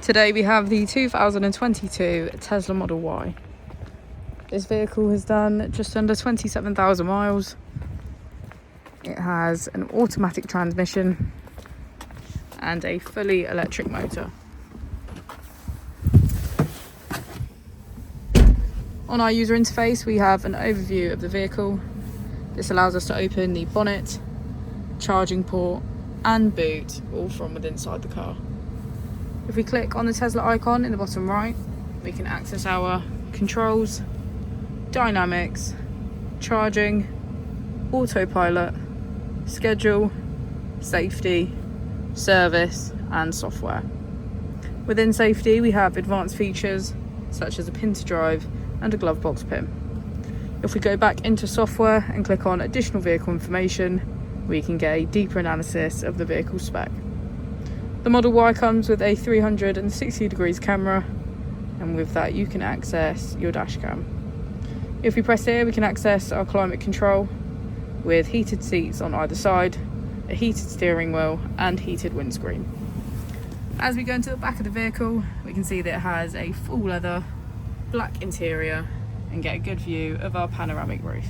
Today we have the 2022 Tesla Model Y. This vehicle has done just under 27,000 miles. It has an automatic transmission and a fully electric motor. On our user interface we have an overview of the vehicle. This allows us to open the bonnet, charging port and boot, all from within inside the car. If we click on the Tesla icon in the bottom right, we can access our controls, dynamics, charging, autopilot, schedule, safety, service and software. Within safety we have advanced features such as a pin to drive and a glove box pin. If we go back into software and click on additional vehicle information, we can get a deeper analysis of the vehicle spec. The Model Y comes with a 360 degrees camera, and with that you can access your dash cam. If we press here, we can access our climate control with heated seats on either side, a heated steering wheel and heated windscreen. As we go into the back of the vehicle, we can see that it has a full leather black interior and get a good view of our panoramic roof.